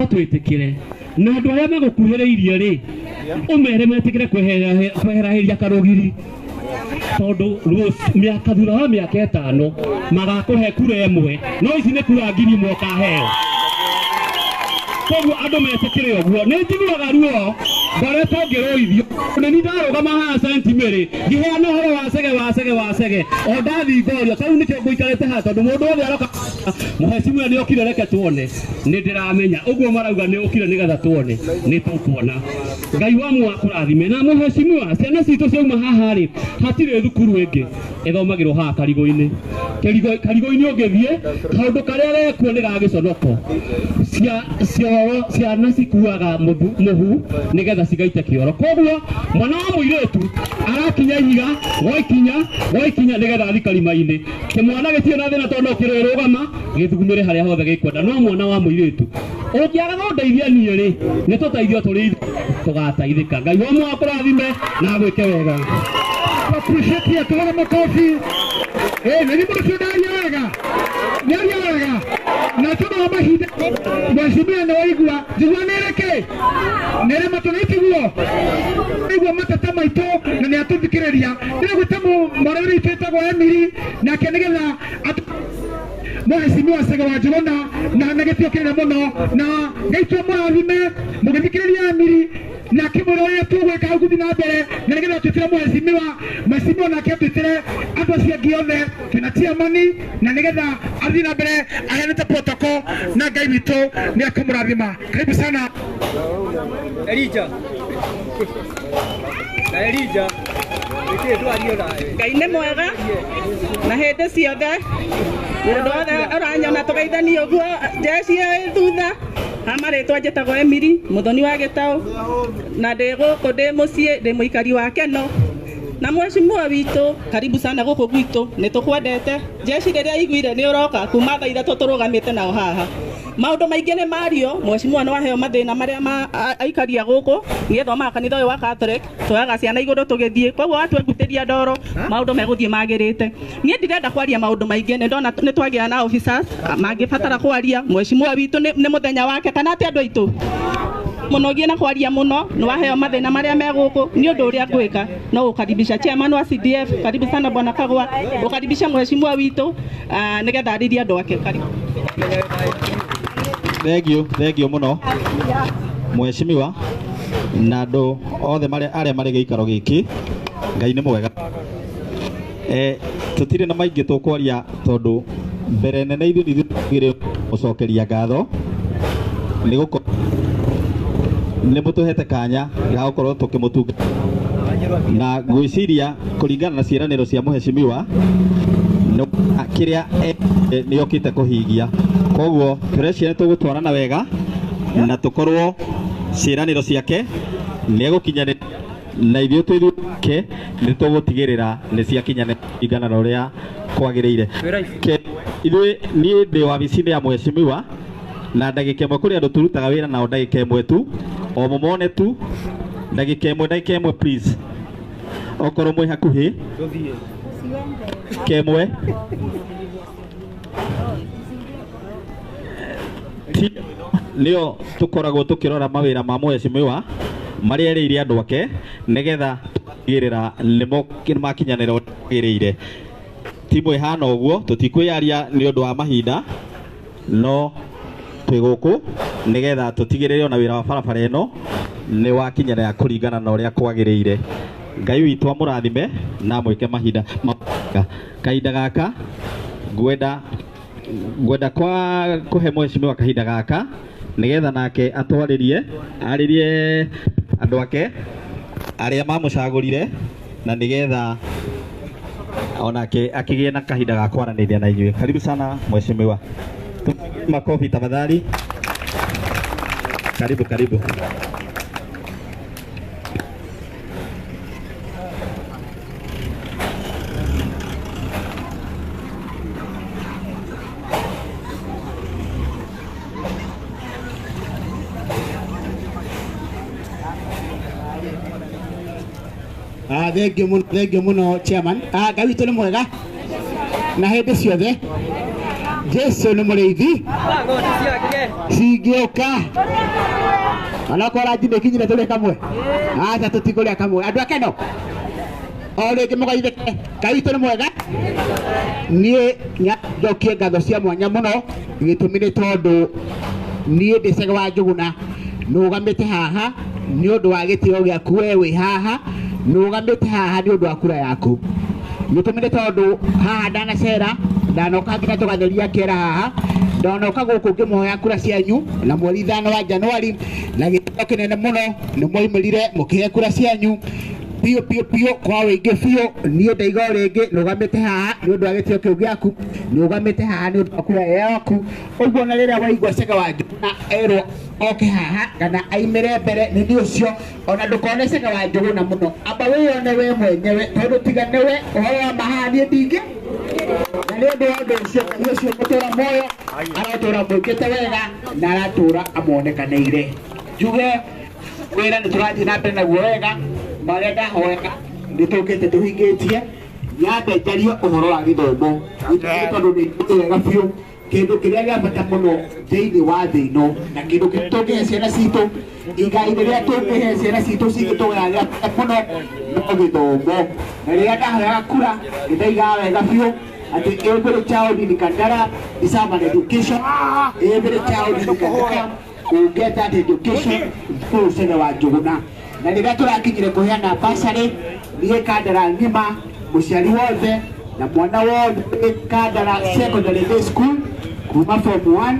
twĩtĩkĩre na andũ arĩa magũkuhĩrĩirie rĩ ũmere metikire kweheraheria karũgiri tondu miaka thutha wa miaka 5 magakuhe kura ĩmwe no ici nĩ kura 1000 ũkaheo koguo andũ metikire ũguo nĩ njiguaga ruo ngoretwo ngĩrũithio nĩ ndarũgama haha sentimeri ngĩheana ũhoro wa Chege o ndathingorio rĩu nĩkĩo ngũikarĩte haha tondũ mũndũ wothe aroka mũhecimwe nĩ okire reke tuone nĩ ndĩramenya ũguo marauga nĩ okire nĩgetha tuone nĩ tũkuona Ngai wa mwakũrathime na mũhecimwe ciana citũ ciauma haha rĩ hatirĩ thukuru ĩngĩ ĩthomagĩrwo haha Karigũ-inĩ ũngĩthiĩ kaũndũ karĩa rekuo nĩ gagĩconoko ciana cikuaga mũhu nĩgetha cigaite kĩoro koguo mwana wa mũirĩtu arakinya ihiga gũikinya nĩgetha athi karima-inĩ kĩmwana gĩtirĩ na thĩna tondũ kĩrĩrũgama gĩthugumĩre harĩa hothe gĩkwenda no mwana wa mũirĩtu ũngĩaga gũndeithia niĩ rĩ nĩ tũteithio tũrĩ tũgateithĩka Ngai wa mwakũrathime na gwĩke wega appreciate tũgora makofi nĩ mũndũ nĩaria wega na tũma mahinda mwecimia nĩ waigua njigua nĩreke nĩrema tũnaitiguo nĩguo mateta maitũ na nĩatũthikĩrĩria nĩgwĩta mwarĩrĩ itũ ĩtagwo Emily nake nĩgetha Mheshimiwa Chege wa Njuguna na nagĩtio kĩnene mũno na Ngai mũrathime mũgĩthikĩrĩria Emily na kĩmwĩra ũrĩa tũgwĩka hau gũthiĩ na mbere na nĩgetha twĩtĩre Mheshimiwa nake twĩtĩre andũ acio angĩ othe twĩna chairman na nĩgetha athiĩ na mbere aheanĩte protocol na Ngai witũ nĩ akũmũrathima. Karibu sana Elijah Ngai nĩ mwega na hĩndĩ ciothe mũndũ wothe ũranyona tũgeithanie ũguo jeshi thutha amarĩtwa njĩtagwo Emily mũthoni wa Gĩtaũ na ndĩ gũkũ ndĩ mũciĩ ndĩ mũikari wa Keno na Mheshimiwa witũ karibu sana gũkũ gwitũ nĩ tũkwendete jeshi rĩrĩa iguire nĩ ũroka kuma thaa 3 tũrũgamĩte nao haha maũndũ maingĩ nĩ mario Mheshimiwa no aheo mathĩna marĩa aikaria gũkũ nĩgetha kanitha ũyũ wa Catholic tũyaga ciana igũrũ tũgĩthiĩ koguo atwengutĩria ndoro maũndũ megũthiĩ magĩrĩte niĩ ndirenda kwaria maũndũ maingĩ nĩ ndona nĩ twagĩa na officers mangĩbatara kwaria Mheshimiwa witũ nĩ mũthenya wake kana atĩ andũ aitũ mũnogie na kwaria mũno nĩ waheo mathĩna marĩa megũkũ nĩ ũndũ ũrĩa ngwĩka no ũkaribisha chairman wa CDF karibu sana bwana Kagwa ũkaribisha Mheshimiwa witũ nĩgetha arĩrie andũ ake karibu Thank you muno Mheshimiwa na andũ othe arĩa marĩ gĩikaro gĩkĩ Ngai nĩ mwega tũtirĩ na maingĩ tũkwaria tondũ mbere nene ithuĩ nĩ gũcokeria ngatho nĩ gũkorwo nĩ mũtũhete kanya ga gũkorwo tũkĩmũtunga na gwĩciria kũringana na ciĩranĩro cia Mheshimiwa kĩrĩa nĩ okĩte kũhingia koguo tũreciria nĩ tũgũtwarana wega na tũkorwo ciĩranĩro ciake nĩ egũkinyanĩra na ithuĩ twĩthuke nĩ tũgũtigĩrĩra nĩ ciakinyanĩra kũringana na ũrĩa kwagĩrĩire ithuĩ niĩ ndĩ wabici-inĩ ya Mheshimiwa na ndagĩka ĩmwe kũrĩ andũ tũrutaga wĩra nao ndagĩka ĩmwe tu o mũmone tu ndagĩka ĩmwe please okorwo mwĩ hakuhĩ kemwe nĩo tũkoragwo tũkĩrora mawĩra ma Mheshimiwa marĩa erĩire andũ ake nĩgetha gĩrĩra nĩ makinyanĩra gĩrĩire timu ihana ũguo tũtikwĩyaria nĩ ũndũ wa mahinda no twĩ gũkũ nĩgetha tũtigĩrĩre ona wĩra wa barabara ĩno nĩ wakinyanĩra kũringana na ũrĩa kwagĩrĩire Ngai witũ amũrathime na mwĩke mahinda kahinda gaka ngwenda kũhe Mheshimiwa kahinda gaka nĩgetha nake atwarĩrie arĩrie andũ ake arĩa mamũcagũrire na nĩgetha onake akĩgĩe na kahinda ga kwaranĩria na inyuĩ. Karibu sana Mheshimiwa. Makofi tafadhali. Karibu. Thank you muno chairman. Ngai witũ nĩ mwega na hĩndĩ ciothe Jesu nĩ mũrĩithi Cingĩũka. Onakorwo njindĩkinyire tũrĩ kamwe. Aca tũtikũrĩa kamwe. Andũ ake no. O rĩngĩ mũgeithĩke. Ngai witũ nĩ mwega. Niĩ njokie ngatho cia mwanya mũno gĩtũmi nĩ tondũ niĩ ndĩ Chege wa Njũgũna nũgamĩte haha nĩ ũndũ wa gĩtĩo gĩaku we wĩ haha nũgamĩte haha nĩ ũndũ wa kura yaku. Gĩtũmi nĩ tondũ haha ndanacera ndanoka nginya tũgatheria kĩera haha ndonoka gũkũ ngĩmũhoya kura cianyu na mweri 5 wa Januari na gĩtĩo kĩnene mũno nĩ mwoimĩrire mũkĩhe kura cianyu piũ kwa wĩingĩ biũ. Niĩ ndaiga rĩngĩ nũgamĩte haha nĩ ũndũ wa gĩtĩo kĩu gĩaku nũgamĩte haha nĩ ũndũ wa kura yaku. Ũguo na rĩrĩa waigua Chege wa Njũgũna erwo oke haha kana aimĩre mbere nĩ nĩ ũcio ona ndũkone Chege wa Njũgũna mũno amba wĩyone we mwenyewe tondũ tiga nĩwe ũhoro wa mahanie ndingĩ na nĩ ũndũ wa ũndũ ũcio nĩ ũcio mũtũra muoyo aratũra mũingĩte wega na aratũra amonekanĩire. Njuge wĩra nĩ tũrathiĩ na mbere naguo wega marĩa ndahoya nĩ tũkĩte tũhingĩtie nyambe njarie ũhoro wa gĩthomo tondũ nĩ wega biũ kĩndũ kĩrĩa gĩa bata mũno thĩinĩ wa thĩ ĩno na kĩndũ kĩrĩa tũngĩhe ciana citũ igai rĩrĩa tũngĩhe ciana citũ cigĩtũgaya gĩa bata mũno no gĩthomo. Na rĩrĩa ndahoyaga kura nĩndaigaga wega biũ atĩ every child in Kandara deserve an education. Every child in Kandara will get that education through Chege wa Njũgũna. Na rĩrĩa tũrakinyire kũheana basarĩ niĩ Kandara ng'ima mũciari wothe na mwana wothe Kandara Secondary Day School kuma form 1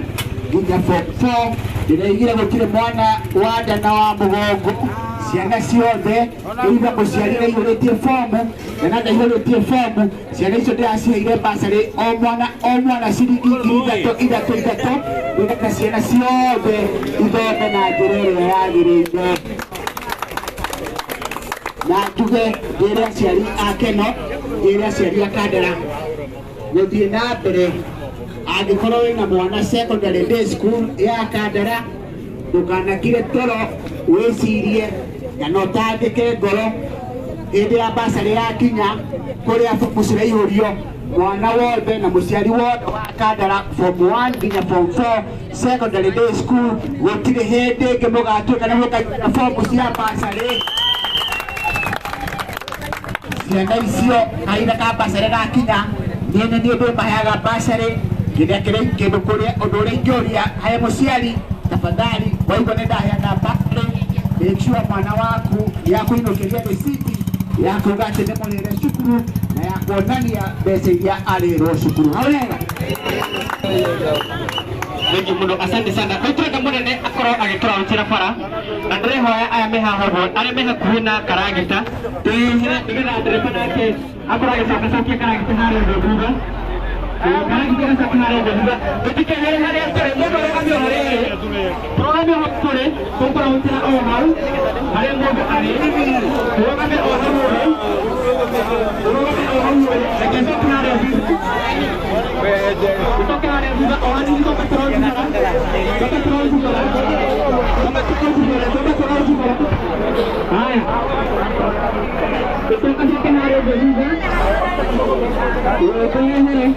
nginya form 4 ndĩraigire gũtirĩ mwana wa nda na wa mũgongo. Ciana ciothe iga mũciari nĩihũrĩtie fomu na ndaihũrĩtie fomu ciana icio ndĩraciheire basarĩ o mwana ciringi 3,300 nĩgetha ciana ciothe ithome na njĩra ĩrĩa yagĩrĩire. Na njuge ndĩre aciari akeno ndĩre aciari a Kandara gũthiĩ na mbere angĩkorwo wĩna mwana Secondary Day School ya Kandara ndũkanakire toro wĩcirie kana ũtangĩke ngoro hĩndĩ ya basarĩ yakinya kũrĩa bomu ciraihũrio mwana wothe na mũciari wothe wa Kandara form 1 nginya form 4 Secondary Day School gũtirĩ hĩndĩ ĩngĩ mũgatuĩka nĩ mũkaigana bomu cia basarĩ. Ciana icio kahinda ka basarĩ gakinya niĩ nĩ ndĩmaheaga basarĩ kĩndũ kũrĩa ũndũ ũrĩa ingĩũria he mũciari tafadhali waigua nĩ ndaheana basarĩ make sure mwana waku yakũinũkĩria rĩciti ya kuuga atĩ nĩ mũrĩre cukuru na ya kuonania mbeca iria arĩrwo cukuru. Hawega thank you mũno, asante sana. Mũtũrĩka mũnene akorwo agĩtũrautĩra bara na ndĩrehoya aya me haha ũguo arĩa me hakuhĩ na karagita twĩhĩre nĩgetha ndereba nake akorwo agĩcokacokia karagita harĩa thutha karagita gacoka harĩa thutha tũtikehere harĩa tũrĩ mũndũ arũgamio harĩa ĩrĩ tũrũgamio hau tũrĩ tũkũrautĩra o hau harĩa mũndũ arĩ tũrũgame o hau ũrĩ tũrũgame o hau ũrĩ reke coke harĩa thutha Toca harĩa thutha o hanini toka tũrũthigara haya tũcoka coke harĩa thutha twĩhere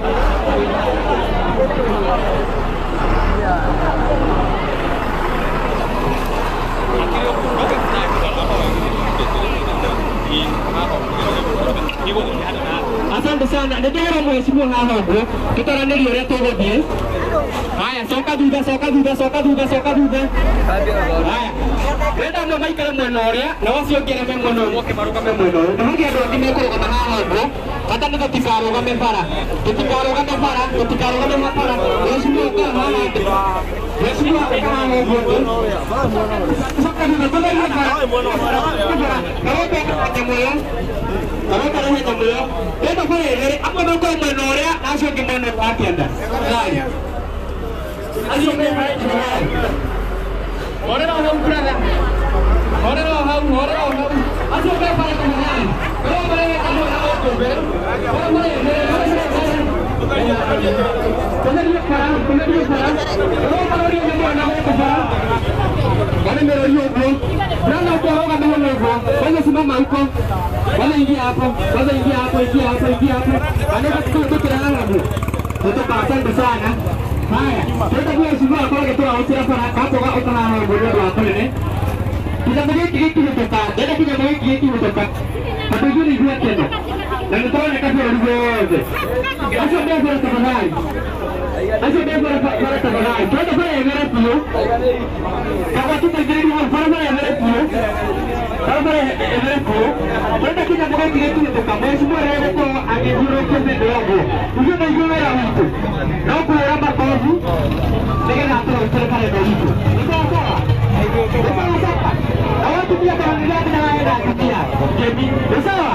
asante sana. Nĩndĩrona mheshimiwa haha ũguo tũtaranĩrie ũrĩa tũgũthiĩ. Haya coka thutha haya wenda no maikare mwena ũrĩa na wacio ngĩreme mwena ũyũ moke marũgame mwena ũyũ. Nĩhogi andũ angĩ mekũrũgama haha ũguo bata nĩ tũtikarũgame bara mheshimiwa ũka haha mheshimiwa ũka haha ũguo coka thutha tũgerie bara Karota rehe nyamũyo ĩno bara ĩrĩ amwe mekũrĩ mwena ũrĩa na acio angĩ mwena wa kĩanda. Acio me horera hau brother horera hau acio me bara kũmũrani korwo marehe kamũra ũkũmbĩ korwo marehe kũnerio bara korwo marorio nyamũra gũkũ bara wamemerorio ũguo brother ũkũhoga mĩhono ũguo kwanza simama huko kwanza ingia hapo anaweza tukutana hapo. Kutoka asante sana Haya, twende mheshimiwa kwa kutoa utira para hapo kwa utana na mgomo wa kule. Kijambo hiki kutoka, dada kijambo hiki kutoka. Hatujui jua tena. Na nitaona kazi walizoje. Acha ndio kwa tafadhali. Acha ndio kwa tafadhali. Twende pale Everett pio. Kama tutajiri wa pale Everett pio. Kama Everett pio. Twende kijambo hiki kutoka. Mheshimiwa leo kwa angejuro kwa ndio hapo. Hiyo ndio ngoma mtu. Na kwa ramba kazi. Ndio hapo utapata ndio hicho. Ndio sawa. Ndio sawa. Awatu pia kwa ndio na waenda kutia. Ndio sawa.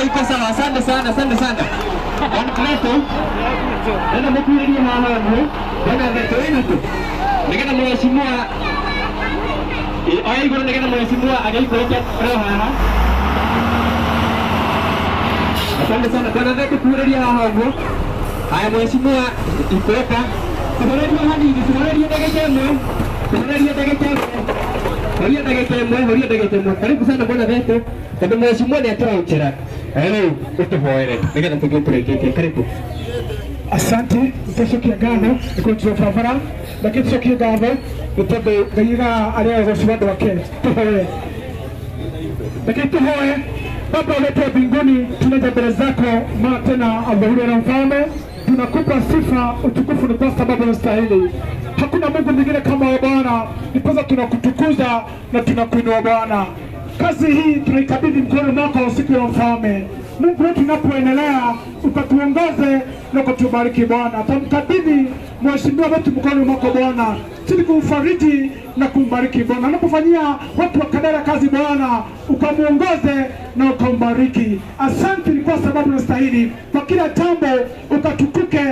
Asante sana. Wanakuleto. Nenda mkurudia hapo. Bwana wetu. Nikana mheshimiwa. Aigoro nikana mheshimiwa agaikoja leo hapa. Asante sana. Bwana wetu kurudia hapo. Haya mheshimiwa ipeka. Tunarudia hadi tunarudia degejemo. Horia degejemo. Karibu sana bwana wetu. Kwa mheshimiwa ni atoa uchera. Hello, utuhoere. Nikana tukimpelekeke. Karibu. Asante, tucokia ngatho nikurutia barabara na tucokie ngatho nitondu Ngai aria gũcira andũ ake tuhoe. Lakini tuhoe Baba wetu mbinguni, tunaja mbele zako mara tena adhuhuri na mfalme, tunakupa sifa utukufu ni kwa sababu unastahili. Hakuna Mungu mwingine kama wewe Bwana, ndiposa tunakutukuza na tunakuinua Bwana. Kazi hii tunaikabidhi mkono mwako usiku ya mfalme. Mungu wetu unapoendelea ukatuongoze na kutubariki Bwana. Tumkabidhi mheshimiwa wetu mkono mwako Bwana, ili kumfariji na kumbariki Bwana. Anapofanyia watu wa Kadara kazi Bwana, ukamuongoze na ukambariki. Asante kwa sababu unastahili. Kwa kila jambo ukatukuke.